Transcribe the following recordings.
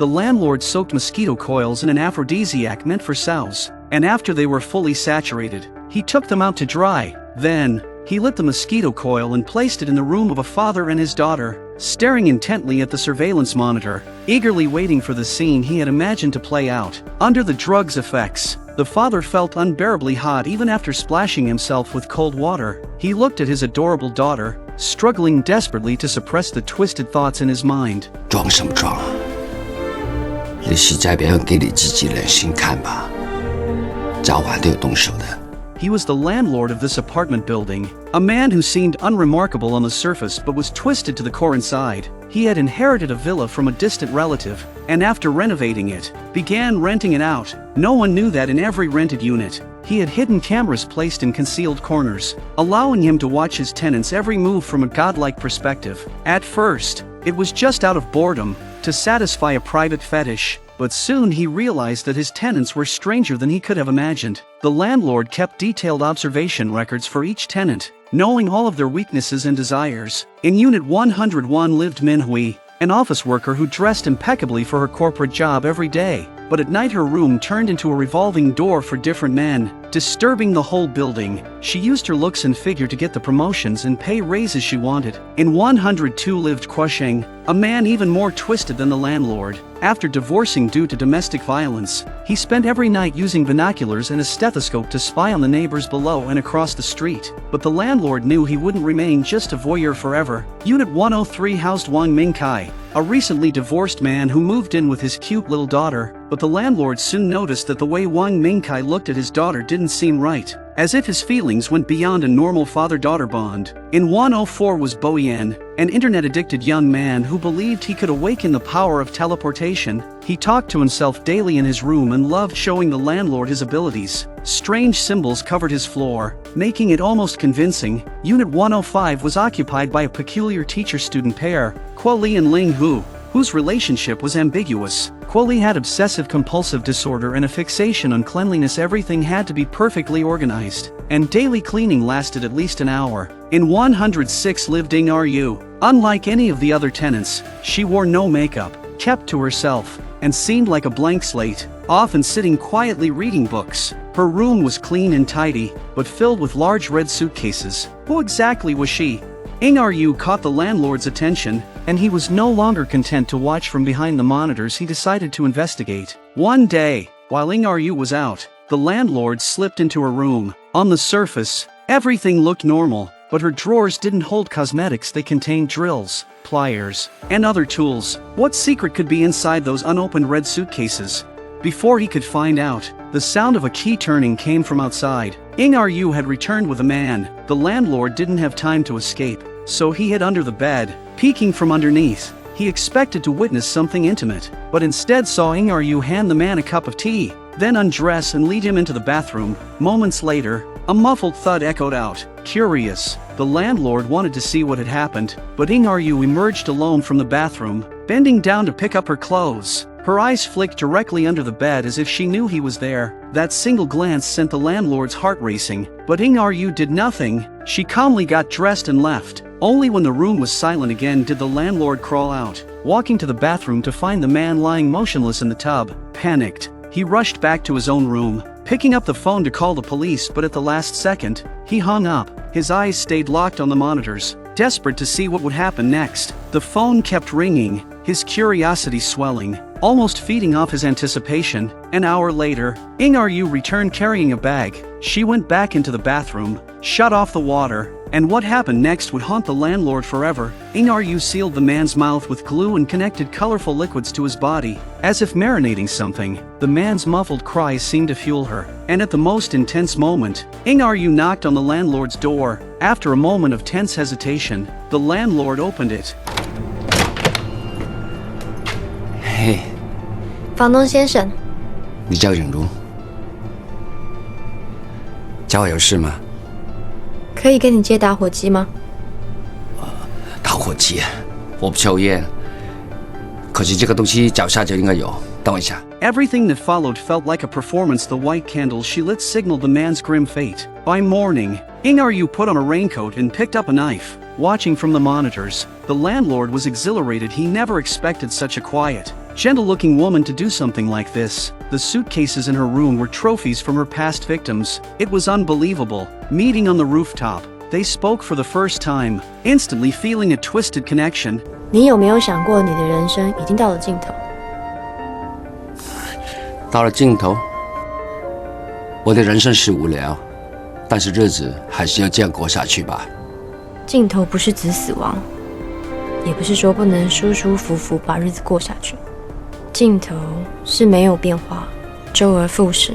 The landlord soaked mosquito coils in an aphrodisiac meant for sows, and after they were fully saturated, he took them out to dry. Then, he lit the mosquito coil and placed it in the room of a father and his daughter, staring intently at the surveillance monitor, eagerly waiting for the scene he had imagined to play out. Under the drug's effects, the father felt unbearably hot even after splashing himself with cold water. He looked at his adorable daughter, struggling desperately to suppress the twisted thoughts in his mind. 装什么装？你实在别给你自己良心看吧，早晚都有动手的。 He was the landlord of this apartment building, a man who seemed unremarkable on the surface but was twisted to the core inside. He had inherited a villa from a distant relative, and after renovating it, began renting it out. No one knew that in every rented unit, he had hidden cameras placed in concealed corners, allowing him to watch his tenants' every move from a godlike perspective. At first, it was just out of boredom, to satisfy a private fetish, but soon he realized that his tenants were stranger than he could have imagined. The landlord kept detailed observation records for each tenant, knowing all of their weaknesses and desires. In Unit 101 lived Min Hui, an office worker who dressed impeccably for her corporate job every day, but at night her room turned into a revolving door for different men, disturbing the whole building. She used her looks and figure to get the promotions and pay raises she wanted. In 102 lived Kuosheng, a man even more twisted than the landlord. After divorcing due to domestic violence, he spent every night using binoculars and a stethoscope to spy on the neighbors below and across the street. But the landlord knew he wouldn't remain just a voyeur forever. Unit 103 housed Wang Mingkai, a recently divorced man who moved in with his cute little daughter, but the landlord soon noticed that the way Wang Mingkai looked at his daughter didn't seem right, as if his feelings went beyond a normal father-daughter bond. In 104 was Bo Yan, an internet-addicted young man who believed he could awaken the power of teleportation. He talked to himself daily in his room and loved showing the landlord his abilities. Strange symbols covered his floor, making it almost convincing. Unit 105 was occupied by a peculiar teacher-student pair, Kuo Li and Ling Hu, whose relationship was ambiguous. Kuo Li had obsessive-compulsive disorder and a fixation on cleanliness. Everything had to be perfectly organized, and daily cleaning lasted at least an hour. In 106 lived Ing Ru. Unlike any of the other tenants, she wore no makeup, kept to herself, and seemed like a blank slate, often sitting quietly reading books. Her room was clean and tidy, but filled with large red suitcases. Who exactly was she? Ing Ru caught the landlord's attention, and he was no longer content to watch from behind the monitors. He decided to investigate. One day, while Ing Ru was out, the landlord slipped into her room. On the surface, everything looked normal, but her drawers didn't hold cosmetics. They contained drills, pliers, and other tools. What secret could be inside those unopened red suitcases? Before he could find out, the sound of a key turning came from outside. Ing Ru had returned with a man. The landlord didn't have time to escape, so he hid under the bed. Peeking from underneath, he expected to witness something intimate, but instead saw Ing Ru hand the man a cup of tea, then undress and lead him into the bathroom. Moments later, a muffled thud echoed out. Curious, the landlord wanted to see what had happened, but Ing Ru emerged alone from the bathroom, bending down to pick up her clothes. Her eyes flicked directly under the bed as if she knew he was there. That single glance sent the landlord's heart racing, but Ing Ru did nothing. She calmly got dressed and left. Only when the room was silent again did the landlord crawl out, walking to the bathroom to find the man lying motionless in the tub. Panicked, he rushed back to his own room, picking up the phone to call the police, but at the last second, he hung up. His eyes stayed locked on the monitors, desperate to see what would happen next. The phone kept ringing, his curiosity swelling, almost feeding off his anticipation. An hour later, Ing Ru returned carrying a bag. She went back into the bathroom, shut off the water, and what happened next would haunt the landlord forever. Ing Ru sealed the man's mouth with glue and connected colorful liquids to his body, as if marinating something. The man's muffled cries seemed to fuel her, and at the most intense moment, Ing Ru knocked on the landlord's door. After a moment of tense hesitation, the landlord opened it. 嘿，房东先生，你叫忍如，家里有事吗？可以跟你借打火机吗？打火机，我不抽烟，可是这个东西脚下就应该有。等我一下。 Everything that followed felt like a performance. The white candles she lit signaled the man's grim fate. By morning, Ing Ru put on a raincoat and picked up a knife. Watching from the monitors, the landlord was exhilarated. He never expected such a quiet, gentle-looking woman to do something like this. The suitcases in her room were trophies from her past victims. It was unbelievable. Meeting on the rooftop, they spoke for the first time, instantly feeling a twisted connection. 你有没有想过，你的人生已经到了尽头？到了尽头，我的人生是无聊，但是日子还是要这样过下去吧。尽头不是指死亡，也不是说不能舒舒服服把日子过下去。尽头是没有变化，周而复始，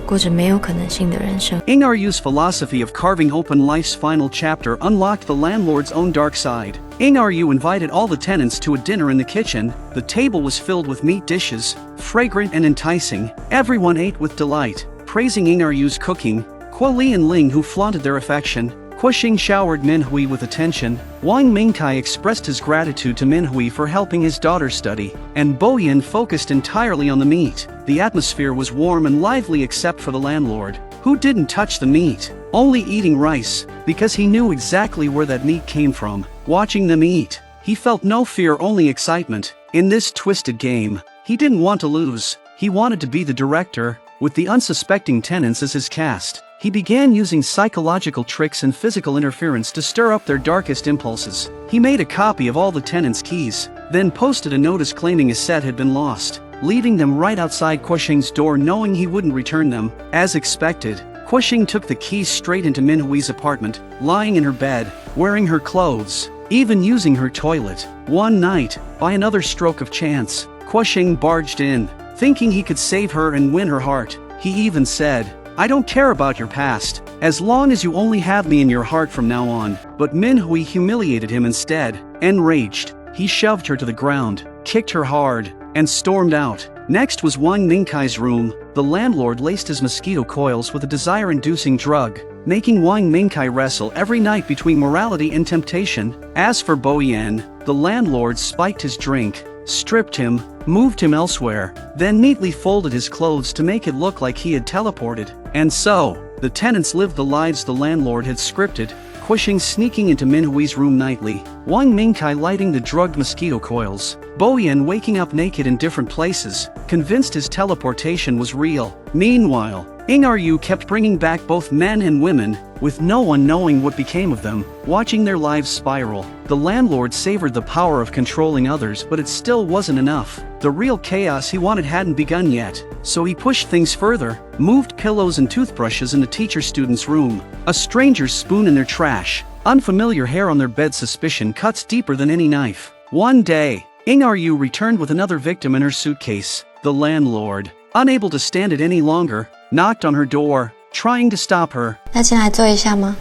过着没有可能性的人生。Ing Aryu's philosophy of carving open life's final chapter unlocked the landlord's own dark side. Ing Aryu invited all the tenants to a dinner in the kitchen. The table was filled with meat dishes, fragrant and enticing. Everyone ate with delight, praising Ing Aryu's cooking. Kuo Li and Ling Hu flaunted their affection. Kuo-shing showered Min Hui with attention. Wang Mingkai expressed his gratitude to Min Hui for helping his daughter study, and Bo Yin focused entirely on the meat. The atmosphere was warm and lively except for the landlord, who didn't touch the meat, only eating rice, because he knew exactly where that meat came from. Watching them eat, he felt no fear, only excitement. In this twisted game, he didn't want to lose. He wanted to be the director, with the unsuspecting tenants as his cast. He began using psychological tricks and physical interference to stir up their darkest impulses. He made a copy of all the tenants' keys, then posted a notice claiming his set had been lost, leaving them right outside Kuo-shing's door, knowing he wouldn't return them. As expected, Kuo-shing took the keys straight into Min Hui's apartment, lying in her bed, wearing her clothes, even using her toilet. One night, by another stroke of chance, Kuo-shing barged in, thinking he could save her and win her heart. He even said, "I don't care about your past, as long as you only have me in your heart from now on." But Min Hui humiliated him instead. Enraged, he shoved her to the ground, kicked her hard, and stormed out. Next was Wang Mingkai's room. The landlord laced his mosquito coils with a desire-inducing drug, making Wang Mingkai wrestle every night between morality and temptation. As for Bo Yan, the landlord spiked his drink, stripped him, moved him elsewhere, then neatly folded his clothes to make it look like he had teleported. And so, the tenants lived the lives the landlord had scripted, Kuo-shing sneaking into Min Hui's room nightly, Wang Mingkai lighting the drugged mosquito coils, Bo Yan waking up naked in different places, convinced his teleportation was real. Meanwhile, Ing Aryu kept bringing back both men and women, with no one knowing what became of them, watching their lives spiral. The landlord savored the power of controlling others, but it still wasn't enough. The real chaos he wanted hadn't begun yet, so he pushed things further, moved pillows and toothbrushes in the teacher-student's room, a stranger's spoon in their trash, unfamiliar hair on their bed. Suspicion cuts deeper than any knife. One day, Ing Aryu returned with another victim in her suitcase. The landlord, unable to stand it any longer, knocked on her door, trying to stop her. 要进来坐一下吗？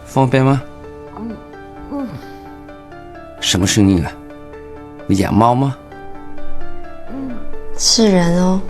方便吗？什么声音啊？你养猫吗？是人哦。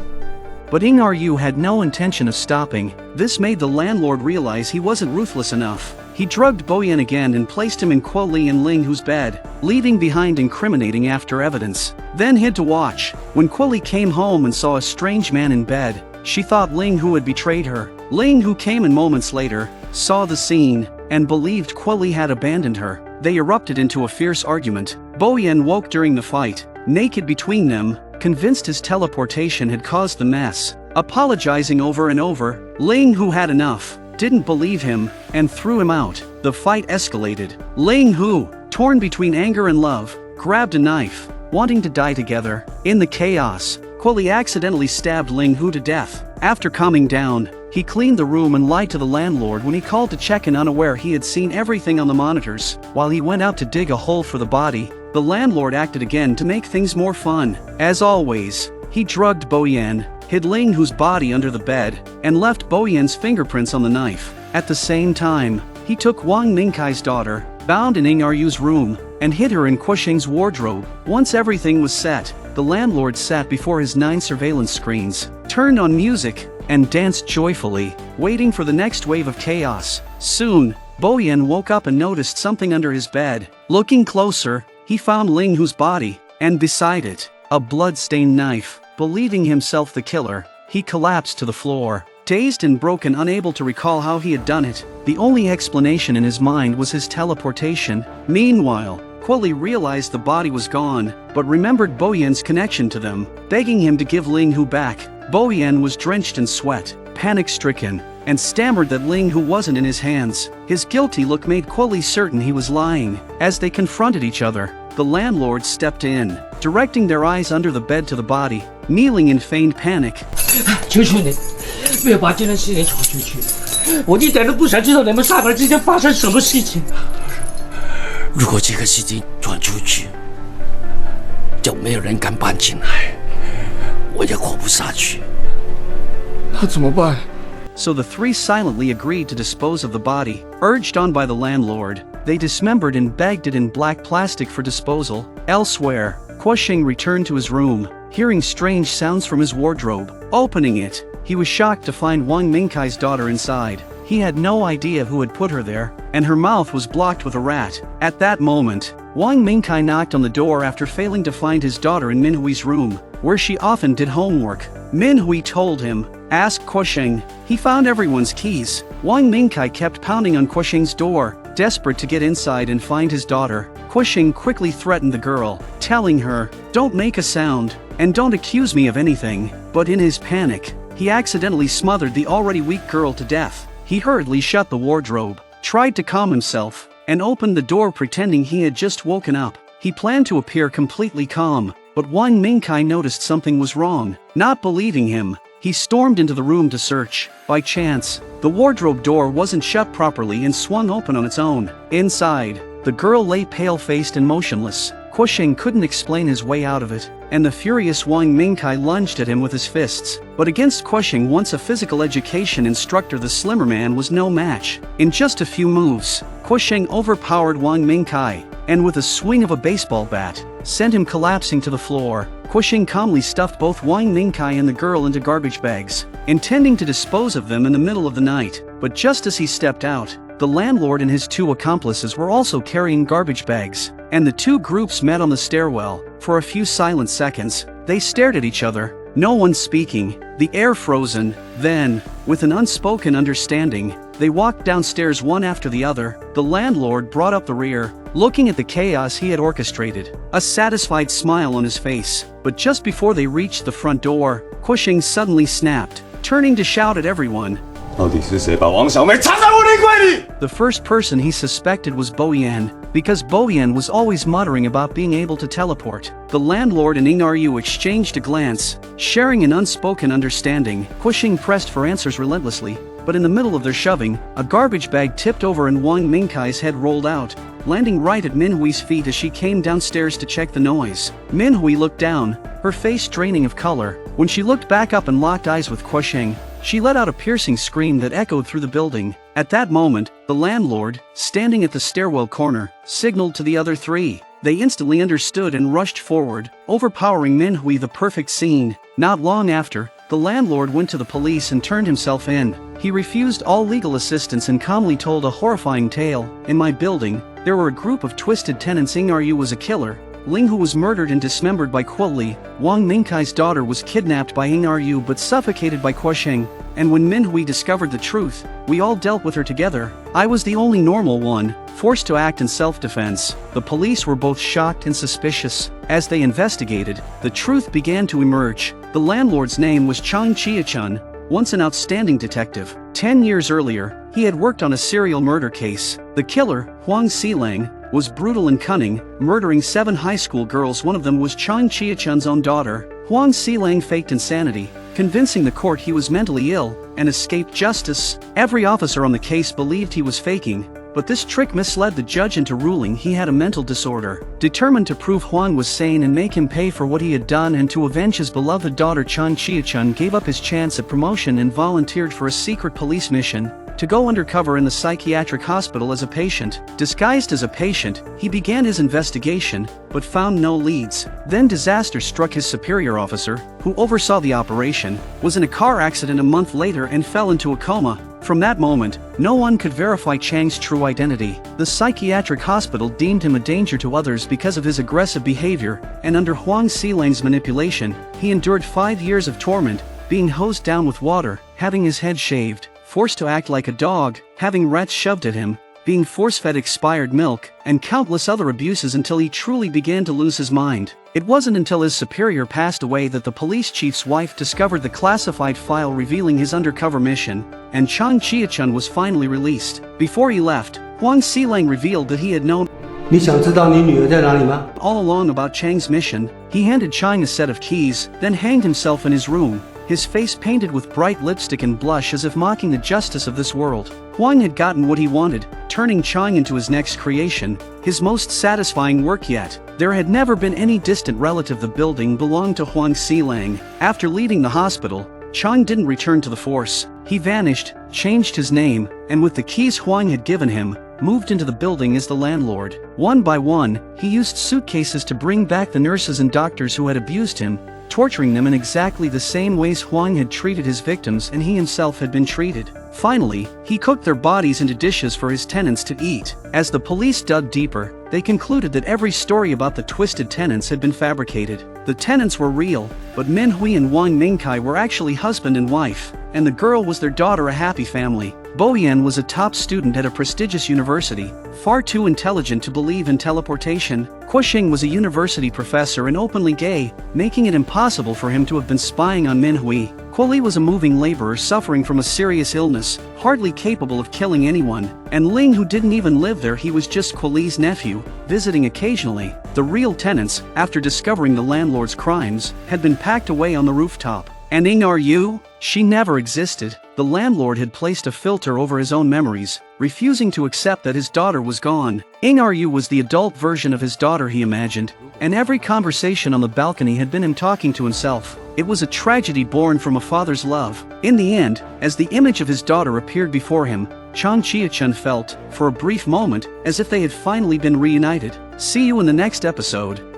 But Ing Aryu had no intention of stopping. This made the landlord realize he wasn't ruthless enough. He drugged Bo Yan again and placed him in Kuo Li and Ling Hu's bed, leaving behind incriminating after evidence. Then hid to watch. When Kuo Li came home and saw a strange man in bed, she thought Ling Hu had betrayed her. Ling Hu came in moments later, saw the scene, and believed Kuo Li had abandoned her. They erupted into a fierce argument. Bo Yan woke during the fight, naked between them, convinced his teleportation had caused the mess. Apologizing over and over, Ling Hu had enough, didn't believe him, and threw him out. The fight escalated. Ling Hu, torn between anger and love, grabbed a knife, wanting to die together. In the chaos, Kuo Li accidentally stabbed Ling Hu to death. After calming down, he cleaned the room and lied to the landlord when he called to check in, unaware he had seen everything on the monitors. While he went out to dig a hole for the body, the landlord acted again to make things more fun. As always, he drugged Bo Yan, hid Ling Hu's body under the bed, and left Bo Yan's fingerprints on the knife. At the same time, he took Wang Mingkai's daughter, bound in Ing Aryu's room, and hid her in Kuo-shing's wardrobe. Once everything was set, the landlord sat before his 9 surveillance screens, turned on music, and danced joyfully, waiting for the next wave of chaos. Soon, Bo Yan woke up and noticed something under his bed. Looking closer, he found Ling Hu's body, and beside it, a blood-stained knife. Believing himself the killer, he collapsed to the floor. Dazed and broken, unable to recall how he had done it, the only explanation in his mind was his teleportation. Meanwhile, Quilly realized the body was gone, but remembered Boyan's connection to them, begging him to give Ling Hu back. Boyan was drenched in sweat, panic-stricken, and stammered that Ling Hu wasn't in his hands. His guilty look made Quilly certain he was lying. As they confronted each other, the landlord stepped in, directing their eyes under the bed to the body, kneeling in feigned panic. 求求你，不要把这件事情传出去，我一点都不想知道你们3个人之间发生什么事情。如果这个事情传出去，就没有人敢搬进来，我也活不下去。那怎么办？ So the three silently agreed to dispose of the body. Urged on by the landlord, they dismembered and bagged it in black plastic for disposal. Elsewhere, Kuo-sheng returned to his room, hearing strange sounds from his wardrobe. Opening it, he was shocked to find Wang Mingkai's daughter inside. He had no idea who had put her there, and her mouth was blocked with a rat. At that moment, Wang Mingkai knocked on the door after failing to find his daughter in Minhui's room, where she often did homework. Minhui told him, "Ask Kuo-sheng." He found everyone's keys. Wang Mingkai kept pounding on Kuo-sheng's door, desperate to get inside and find his daughter. Kuo-sheng quickly threatened the girl, telling her, "Don't make a sound, and don't accuse me of anything." But in his panic, he accidentally smothered the already weak girl to death. He hurriedly shut the wardrobe, tried to calm himself, and opened the door pretending he had just woken up. He planned to appear completely calm, but Wang Mingkai noticed something was wrong. Not believing him, he stormed into the room to search. By chance, the wardrobe door wasn't shut properly and swung open on its own. Inside, the girl lay pale-faced and motionless. Kuo-sheng couldn't explain his way out of it, and the furious Wang Mingkai lunged at him with his fists. But against Kuo-sheng, once a physical education instructor, the slimmer man was no match. In just a few moves, Kuo-sheng overpowered Wang Mingkai, and with a swing of a baseball bat, sent him collapsing to the floor. Kuo-sheng calmly stuffed both Wang Mingkai and the girl into garbage bags, intending to dispose of them in the middle of the night. But just as he stepped out, the landlord and his two accomplices were also carrying garbage bags, and the two groups met on the stairwell. For a few silent seconds, they stared at each other, no one speaking, the air frozen. Then, with an unspoken understanding, they walked downstairs one after the other. The landlord brought up the rear, looking at the chaos he had orchestrated, a satisfied smile on his face. But just before they reached the front door, Kuo-sheng suddenly snapped, turning to shout at everyone. The first person he suspected was Boyan, because Boyan was always muttering about being able to teleport. The landlord and Ing-Ryu exchanged a glance, sharing an unspoken understanding. Kuo-sheng pressed for answers relentlessly, but in the middle of their shoving, a garbage bag tipped over and Wang Mingkai's head rolled out, landing right at Minhui's feet as she came downstairs to check the noise. Minhui looked down, her face draining of color. When she looked back up and locked eyes with Kuo-sheng, she let out a piercing scream that echoed through the building. At that moment, the landlord, standing at the stairwell corner, signaled to the other three. They instantly understood and rushed forward, overpowering Minhui. The perfect scene. Not long after, the landlord went to the police and turned himself in. He refused all legal assistance and calmly told a horrifying tale. "In my building, there were a group of twisted tenants. Ing-Ryu was a killer. Ling Hu was murdered and dismembered by Quilly. Wang Mingkai's daughter was kidnapped by Ing-Ryu but suffocated by Kuo-sheng. And when Minhui discovered the truth, we all dealt with her together. I was the only normal one, forced to act in self-defense." The police were both shocked and suspicious. As they investigated, the truth began to emerge. The landlord's name was Chang Chia-chun, once an outstanding detective. 10 years earlier, he had worked on a serial murder case. The killer, Huang Xilang, was brutal and cunning, murdering 7 high school girls. One of them was Chang Chia-chun's own daughter. Huang Xilang faked insanity, convincing the court he was mentally ill, and escaped justice. Every officer on the case believed he was faking, but this trick misled the judge into ruling he had a mental disorder. Determined to prove Huang was sane and make him pay for what he had done and to avenge his beloved daughter, Chang Chia-chun gave up his chance at promotion and volunteered for a secret police mission to go undercover in the psychiatric hospital as a patient. Disguised as a patient, he began his investigation, but found no leads. Then disaster struck. His superior officer, who oversaw the operation, was in a car accident a month later and fell into a coma. From that moment, no one could verify Chang's true identity. The psychiatric hospital deemed him a danger to others because of his aggressive behavior, and under Huang Xilang's manipulation, he endured 5 years of torment, being hosed down with water, having his head shaved, forced to act like a dog, having rats shoved at him, being force-fed expired milk, and countless other abuses until he truly began to lose his mind. It wasn't until his superior passed away that the police chief's wife discovered the classified file revealing his undercover mission, and Chang Chiachun was finally released. Before he left, Huang Xilang revealed that he had known 你想知道你女儿在哪里吗？ all along about Chang's mission. He handed Chang a set of keys, then hanged himself in his room, his face painted with bright lipstick and blush as if mocking the justice of this world. Huang had gotten what he wanted, turning Chang into his next creation, his most satisfying work yet. There had never been any distant relative. The building belonged to Huang Xilang. After leaving the hospital, Chang didn't return to the force. He vanished, changed his name, and with the keys Huang had given him, moved into the building as the landlord. One by one, he used suitcases to bring back the nurses and doctors who had abused him, torturing them in exactly the same ways Huang had treated his victims and he himself had been treated. Finally, he cooked their bodies into dishes for his tenants to eat. As the police dug deeper, they concluded that every story about the twisted tenants had been fabricated. The tenants were real, but Min Hui and Wang Mingkai were actually husband and wife, and the girl was their daughter. A happy family. Bo Yan was a top student at a prestigious university, far too intelligent to believe in teleportation. Kuo was a university professor and openly gay, making it impossible for him to have been spying on Min Hui. Kuo Li was a moving laborer suffering from a serious illness, hardly capable of killing anyone, and Ling, who didn't even live there, he was just Kuo Li's nephew, visiting occasionally. The real tenants, after discovering the landlord's crimes, had been packed away on the rooftop. And Ing Ru? She never existed. The landlord had placed a filter over his own memories, refusing to accept that his daughter was gone. Ing Ru was the adult version of his daughter, he imagined, and every conversation on the balcony had been him talking to himself. It was a tragedy born from a father's love. In the end, as the image of his daughter appeared before him, Chang Chiachun felt, for a brief moment, as if they had finally been reunited. See you in the next episode.